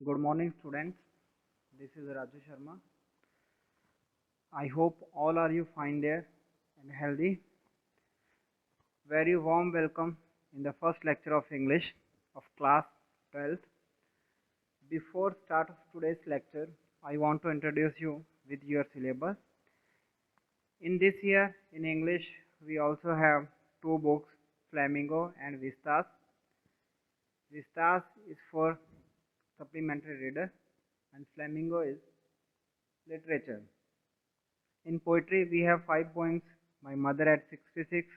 Good morning, students. This is Raju Sharma. I hope all are you fine there and healthy. Very warm welcome in the first lecture of English of class 12th. Before start of today's lecture, I want to introduce you with your syllabus. In this year in English, we also have two books, Flamingo and Vistas. Vistas is for supplementary reader and Flamingo is literature. In poetry, we have 5 points. My mother at 66,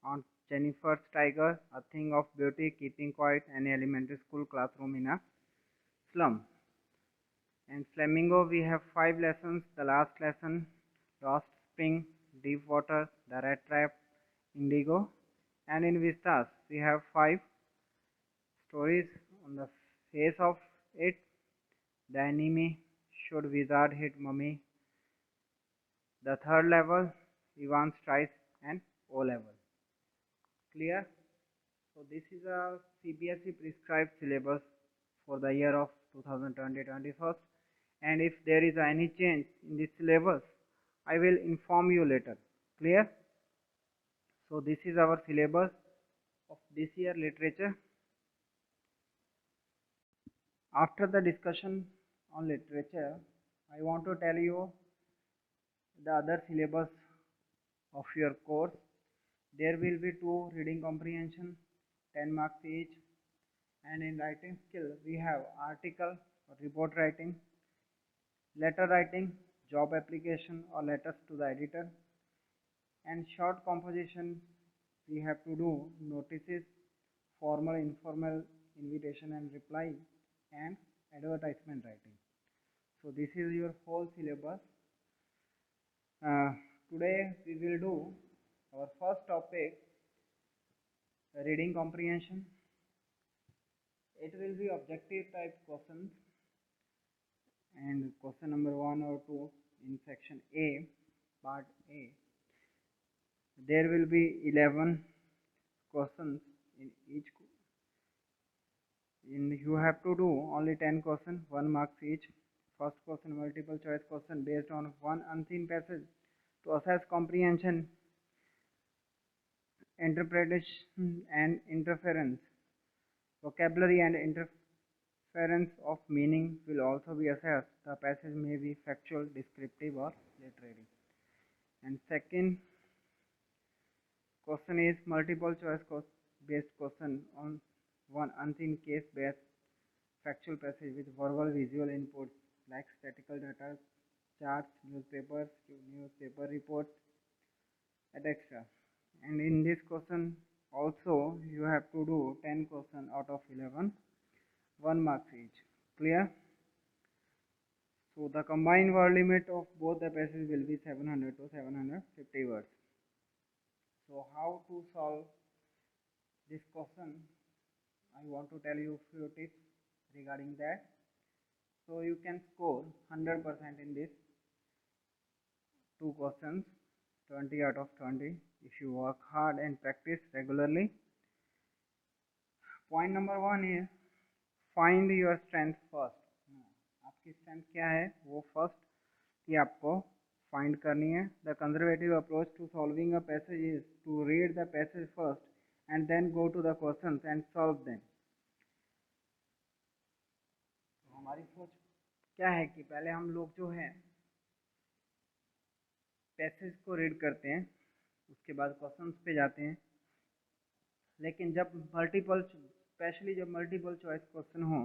Aunt Jennifer's tiger, a thing of beauty, keeping quiet, an elementary school classroom in a slum. And Flamingo, we have 5 lessons. The last lesson, Lost Spring, Deep Water, The Rat Trap, Indigo. And in Vistas, we have 5 stories on the face of it. The enemy, should wizard hit mummy. The third level, Ivan Strice and O level. Clear? So this is a CBSE prescribed syllabus for the year of 2020-21, and if there is any change in this syllabus, I will inform you later. Clear? So this is our syllabus of this year literature. After the discussion on literature, I want to tell you the other syllabus of your course. There will be 2 reading comprehension, 10 marks each, and in writing skill we have article or report writing, letter writing, job application or letters to the editor, and short composition we have to do notices, formal, informal, invitation and reply, and advertisement writing. So this is your whole syllabus. Today we will do our first topic, reading comprehension. It will be objective type questions, and question number 1 or 2 in section A, part A. There will be 11 questions in each, you have to do only 10 questions, 1 marks each. First question, multiple choice question based on one unseen passage to assess comprehension, interpretation and interference. Vocabulary and interference of meaning will also be assessed. The passage may be factual, descriptive or literary. And second question is multiple choice based question on one unseen case based factual passage with verbal visual input like statistical data, charts, newspaper reports, etc. And in this question also you have to do 10 questions out of 11, 1 marks each. Clear? So the combined word limit of both the passages will be 700 to 750 words. So how to solve this question? I want to tell you few tips regarding that. So you can score 100% in this 2 questions, 20 out of 20 if you work hard and practice regularly. Point number 1 is find your strength first. आपकी strength क्या है वो first ही आपको find करनी है. The conservative approach to solving a passage is to read the passage first and then go to the questions and solve them. हमारी सोच क्या है कि पहले हम लोग जो है पैसेज को रीड करते हैं, उसके बाद क्वेश्चंस पे जाते हैं. लेकिन जब स्पेशली जब मल्टीपल चॉइस क्वेश्चन हो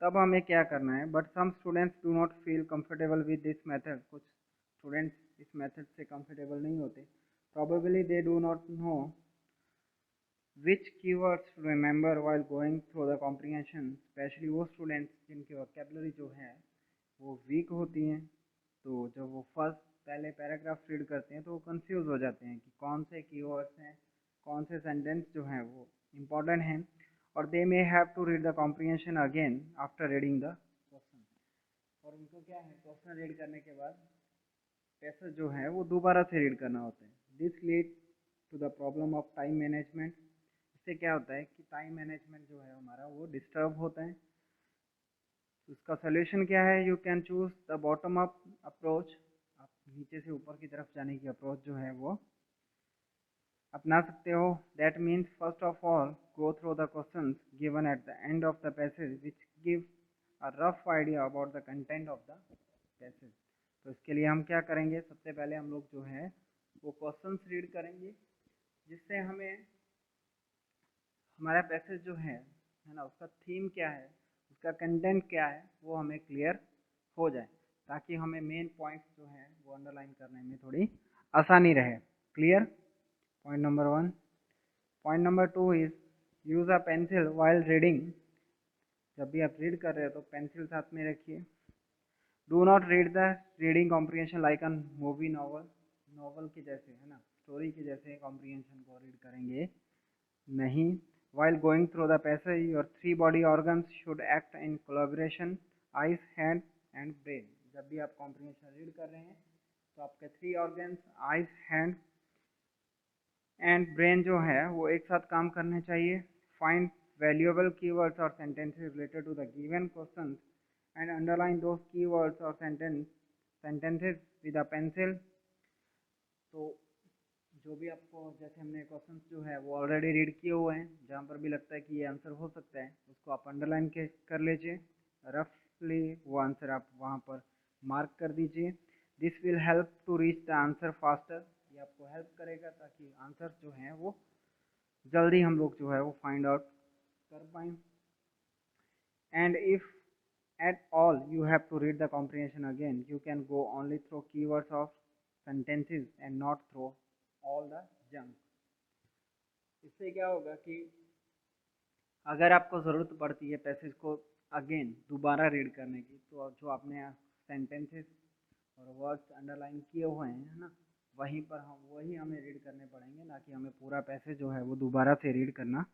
तब हमें क्या करना है. But some students do not feel comfortable with this method. कुछ स्टूडेंट्स इस मेथड से कंफर्टेबल नहीं होते. Probably they do not know which keywords to remember while going through the comprehension. Specially वो स्टूडेंट्स जिनकी वोकैबुलरी जो है वो वीक होती हैं, तो जब वो फर्स्ट पहले पैराग्राफ रीड करते हैं तो वो कंफ्यूज हो जाते हैं कि कौन से कीवर्ड्स हैं, कौन से सेंटेंस जो हैं वो इम्पोर्टेंट हैं, और they may have to read the comprehension again after reading the question. और उनको क्या है, क्वेश्चन रीड करने के बाद पैसेज जो है वो दोबारा से रीड करना होता है. This lead to the problem of time management. इससे क्या होता है कि टाइम मैनेजमेंट जो है हमारा वो डिस्टर्ब होता है. इसका सोल्यूशन क्या है? You can choose the bottom up approach. आप नीचे से ऊपर की तरफ जाने की अप्रोच जो है वो अपना सकते हो। That means first of all go through the questions given at the end of the passage which give a rough idea about the content of the passage. तो इसके लिए हम क्या करेंगे? सबसे पहले हम लोग जो है वो क्वेश्चंस रीड करेंगे, जिससे हमें हमारा पैसेज जो है ना, उसका थीम क्या है, उसका कंटेंट क्या है, वो हमें क्लियर हो जाए, ताकि हमें मेन पॉइंट्स जो है वो अंडरलाइन करने में थोड़ी आसानी रहे। Clear? Point number 1। Point number 2 is use a pencil while reading. जब भी आप रीड कर रहे हो तो पेंसिल साथ में रखिए। Do not read the reading comprehension like a movie novel. Novel के जैसे, है ना, स्टोरी के जैसे कॉम्प्रिहेंशन को रीड करेंगे नहीं। While going through the passage, your three body organs should act in collaboration: eyes, hand and brain। जब भी आप कॉम्प्रिहेंशन रीड कर रहे हैं तो आपके three organs eyes, hand and brain जो है वो एक साथ काम करने चाहिए। फाइंड वैल्यूएबल कीवर्ड्स और sentences related to the given questions and underline those keywords और सेंटेंसेस विद अ पेंसिल। तो जो भी आपको, जैसे हमने क्वेश्चंस जो है वो ऑलरेडी रीड किए हुए हैं, जहाँ पर भी लगता है कि ये आंसर हो सकता है उसको आप अंडरलाइन के कर लीजिए। रफली वो आंसर आप वहाँ पर मार्क कर दीजिए। This will help to reach the answer faster. ये आपको हेल्प करेगा ताकि आंसर जो हैं वो जल्दी हम लोग जो है वो फाइंड आउट कर पाएँ। And if at all you have to read the comprehension again, you can go only through keywords of sentences and not through all the junk। इससे क्या होगा कि अगर आपको ज़रूरत पड़ती है पैसेज को अगेन दोबारा रीड करने की, तो जो आपने सेंटेंसेस और वर्ड्स अंडरलाइन किए हुए हैं, है ना, वहीं पर वही हमें रीड करने पड़ेंगे, ना कि हमें पूरा पैसेज जो है वो दोबारा से रीड करना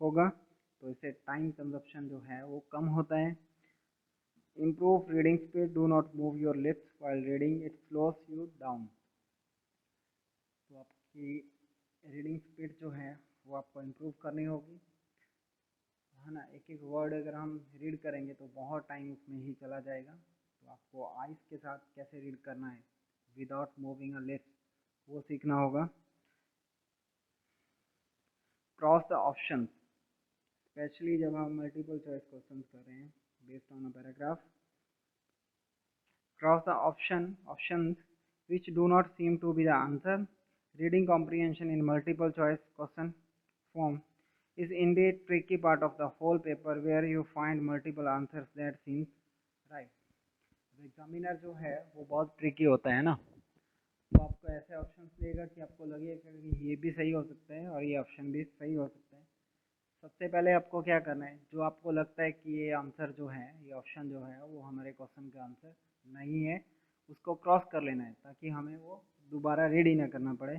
होगा। तो इससे टाइम कंजप्शन जो है वो कम होता है। Improve reading speed. Do not move your lips while reading. It slows you down। तो आपकी रीडिंग स्पीड जो है वो आपको इम्प्रूव करनी होगी, है ना। एक एक वर्ड अगर हम रीड करेंगे तो बहुत टाइम उसमें ही चला जाएगा। तो आपको आइज़ के साथ कैसे रीड करना है विदाउट मूविंग अ लिप्स, वो सीखना होगा। क्रॉस द ऑप्शंस, स्पेशली जब हम मल्टीपल चॉइस क्वेश्चंस कर रहे हैं based on a paragraph. Cross the options which do not seem to be the answer. Reading comprehension in multiple choice question form is indeed tricky part of the whole paper, where you find multiple answers that seems right। Examiner जो है वो बहुत tricky होता है ना, तो आपको ऐसे ऑप्शंस देगा कि आपको लगेगा कि ये भी सही हो सकता है और ये ऑप्शन भी सही हो सकता है। सबसे पहले आपको क्या करना है, जो आपको लगता है कि ये आंसर जो है, ये ऑप्शन जो है वो हमारे क्वेश्चन का आंसर नहीं है, उसको क्रॉस कर लेना है ताकि हमें वो दोबारा रीड ही ना करना पड़े।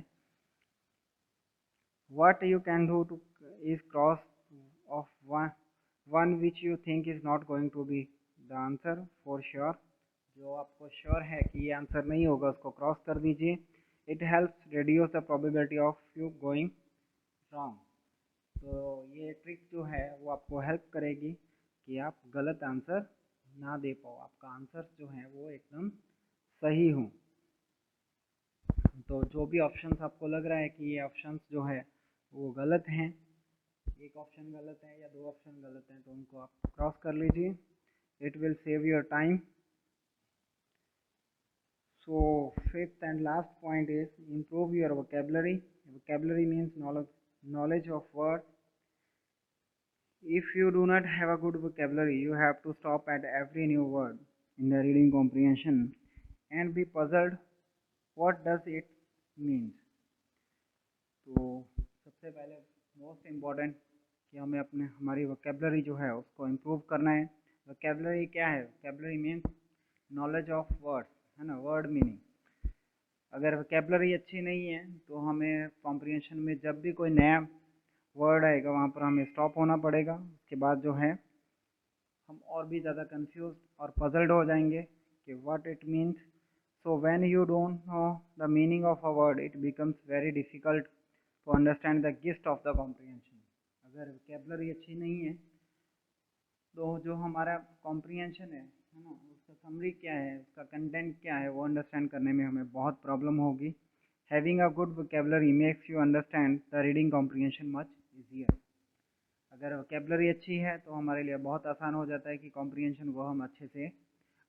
What you can do to is cross of one which you think is not going to be the answer for sure। जो आपको श्योर है कि ये आंसर नहीं होगा उसको क्रॉस कर दीजिए। It helps reduce the probability of you going wrong। तो ये ट्रिक जो है वो आपको हेल्प करेगी कि आप गलत आंसर ना दे पाओ, आपका आंसर जो है वो एकदम सही हो। तो जो भी ऑप्शंस आपको लग रहा है कि ये ऑप्शंस जो है वो गलत हैं, एक ऑप्शन गलत है या दो ऑप्शन गलत हैं, तो उनको आप क्रॉस कर लीजिए। It will save your time. So fifth and last point is improve your vocabulary. Vocabulary means knowledge of words। If you do not have a good vocabulary, you have to stop at every new word in the reading comprehension and be puzzled what does it means। तो सबसे पहले most important कि हमें हमारी vocabulary जो है उसको improve करना है। वोकेबलरी क्या है? Vocabulary means knowledge of words, है ना, वर्ड मीनिंग। अगर वोकेबलरी अच्छी नहीं है तो हमें कॉम्प्रिहेंशन में जब भी कोई नया वर्ड आएगा वहाँ पर हमें स्टॉप होना पड़ेगा। उसके बाद जो है हम और भी ज़्यादा कंफ्यूज और पजल्ड हो जाएंगे कि what it means. So when you don't know the meaning of a word, it becomes very difficult to understand the gist of the comprehension. अगर वोकेबलरी अच्छी नहीं है तो जो हमारा कॉम्प्रिहेंशन है ना, उसका समरी क्या है, उसका कंटेंट क्या है, वो अंडरस्टैंड करने में हमें बहुत प्रॉब्लम होगी। Having a good vocabulary makes you understand the reading comprehension much easier. अगर वोकेबलरी अच्छी है तो हमारे लिए बहुत आसान हो जाता है कि कॉम्प्रिहेंशन को हम अच्छे से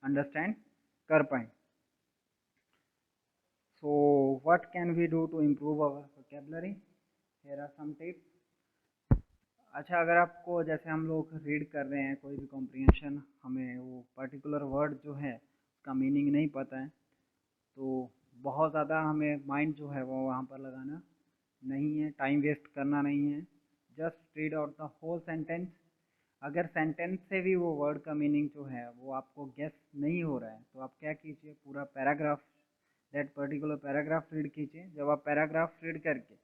अंडरस्टैंड कर पाएँ। So what can we do to improve our vocabulary? Here are some tips. अच्छा, अगर आपको जैसे हम लोग रीड कर रहे हैं कोई भी कॉम्प्रिहेंशन, हमें वो पर्टिकुलर वर्ड जो है उसका मीनिंग नहीं पता है, तो बहुत ज़्यादा हमें माइंड जो है वो वहाँ पर लगाना नहीं है, टाइम वेस्ट करना नहीं है। Just read out the whole sentence. अगर सेंटेंस से भी वो वर्ड का मीनिंग जो है वो आपको गेस नहीं हो रहा है, तो आप क्या कीजिए, पूरा paragraph, that particular paragraph read कीजिए। जब आप पैराग्राफ रीड करके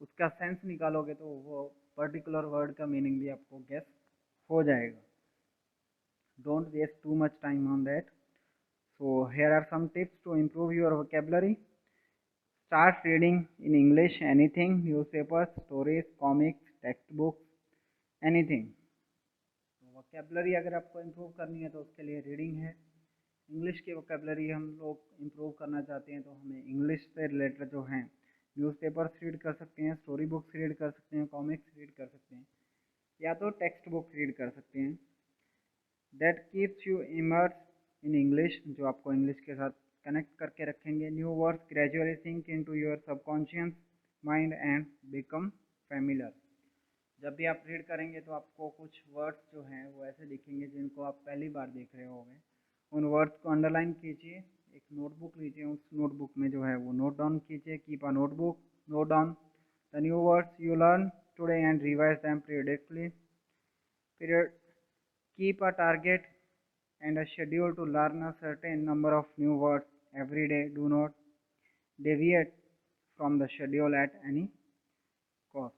उसका सेंस निकालोगे तो वो पर्टिकुलर वर्ड का मीनिंग भी आपको गेस हो जाएगा। Don't waste too much time on that. So here are some tips to improve your vocabulary. Start reading in English anything, newspapers, stories, comics, textbooks, anything. Vocabulary अगर आपको improve करनी है तो उसके लिए रीडिंग है। इंग्लिश की वोकेबलरी हम लोग इम्प्रूव करना चाहते हैं तो हमें इंग्लिश से रिलेटेड जो हैं न्यूज़पेपर्स रीड कर सकते हैं, स्टोरी बुक्स रीड कर सकते हैं, कॉमिक्स रीड कर सकते हैं, या तो टेक्स्ट बुक्स रीड कर सकते हैं। That keeps you immerse in English, जो आपको इंग्लिश के साथ कनेक्ट करके रखेंगे। New words gradually sink into your subconscious mind and become familiar. जब भी आप रीड करेंगे तो आपको कुछ वर्ड्स जो हैं वो ऐसे दिखेंगे जिनको आप पहली बार देख रहे होंगे। उन वर्ड्स को अंडरलाइन कीजिए, एक नोटबुक लीजिए, उस नोटबुक में जो है वो नोट डाउन कीजिए। Keep a notebook, note down the new words you learn today and revise them periodically. Keep a target and a schedule to learn a certain number of new words every day. Do not deviate from the schedule at any cost.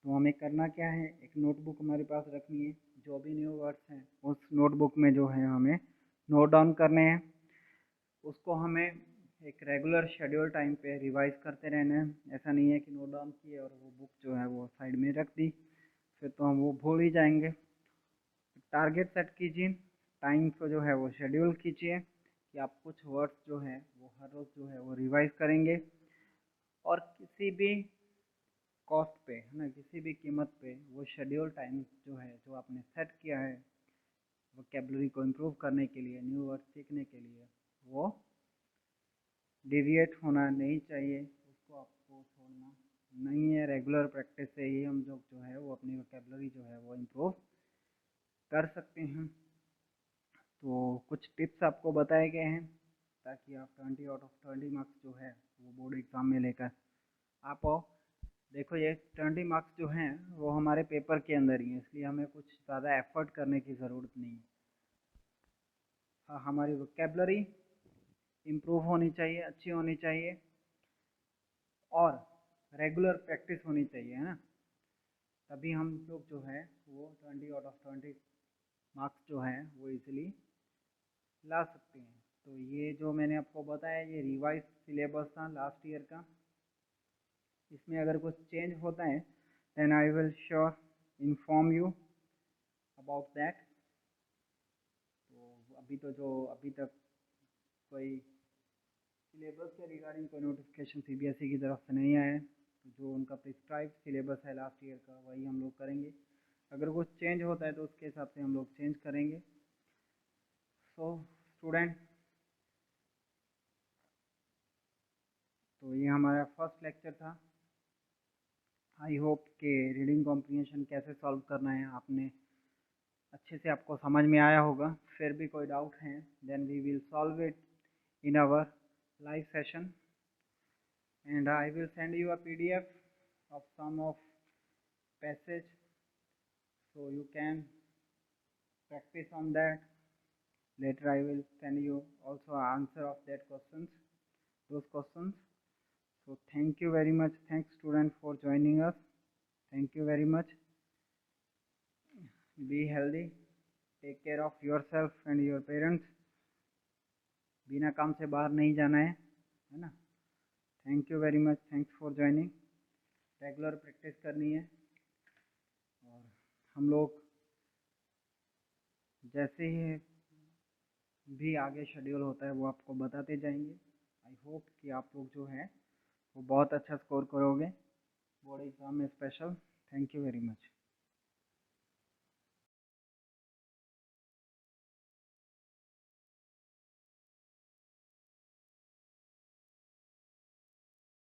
तो हमें करना क्या है, एक notebook हमारे पास रखनी है, जो भी न्यू वर्ड्स हैं उस नोटबुक में जो है हमें नोट डाउन करने हैं। उसको हमें एक रेगुलर शेड्यूल टाइम पे रिवाइज करते रहना है। ऐसा नहीं है कि नोट डाउन किए और वो बुक जो है वो साइड में रख दी, फिर तो हम वो भूल ही जाएंगे। टारगेट सेट कीजिए, टाइम को जो है वो शेड्यूल कीजिए कि आप कुछ वर्ड्स जो है वो हर रोज़ जो है वो रिवाइज करेंगे, और किसी भी कॉस्ट पे, है ना, किसी भी कीमत पे वो शेड्यूल टाइम जो है जो आपने सेट किया है वोकेबलरी को इम्प्रूव करने के लिए, न्यू वर्ड सीखने के लिए, वो डिविएट होना नहीं चाहिए, उसको आपको छोड़ना नहीं है। रेगुलर प्रैक्टिस से ही हम जो है वो अपनी वोकेबलरी जो है वो इम्प्रूव कर सकते हैं। तो कुछ टिप्स आपको बताए गए हैं ताकि आप 20 आउट ऑफ 20 मार्क्स जो है वो बोर्ड एग्ज़ाम में लेकर आ पाओ। देखो, ये 20 मार्क्स जो हैं वो हमारे पेपर के अंदर ही है, इसलिए हमें कुछ ज़्यादा एफर्ट करने की ज़रूरत नहीं है। हाँ, हमारी वोकेबलरी इम्प्रूव होनी चाहिए, अच्छी होनी चाहिए, और रेगुलर प्रैक्टिस होनी चाहिए, है ना, तभी हम लोग जो है वो 20 आउट ऑफ 20 मार्क्स जो हैं वो इजीली ला सकते हैं। तो ये जो मैंने आपको बताया ये रिवाइज सिलेबस था लास्ट ईयर का। इसमें अगर कुछ चेंज होता है then I will sure inform you about that. तो अभी तक कोई सिलेबस के रिगार्डिंग कोई नोटिफिकेशन सीबीएसई की तरफ से नहीं आया है, तो जो उनका प्रिस्क्राइब सिलेबस है लास्ट ईयर का वही हम लोग करेंगे। अगर कुछ चेंज होता है तो उसके हिसाब से हम लोग चेंज करेंगे। सो स्टूडेंट, तो ये हमारा फर्स्ट लेक्चर था। आई होप कि रीडिंग कॉम्प्रिहेंशन कैसे सॉल्व करना है आपने अच्छे से आपको समझ में आया होगा। फिर भी कोई डाउट है then we will solve it in our live session, and I will send you a PDF of some of passage so you can practice on that. Later I will send you also answer of those questions. So thank you very much. Thanks student for joining us. Thank you very much. Be healthy, take care of yourself and your parents. बिना काम से बाहर नहीं जाना है ना। Thank you very much, thanks for joining. Regular practice करनी है, और हम लोग जैसे ही भी आगे शेड्यूल होता है वो आपको बताते जाएंगे। आई होप कि आप लोग जो है वो बहुत अच्छा स्कोर करोगे बोर्ड एग्ज़ाम में special. Thank you very much.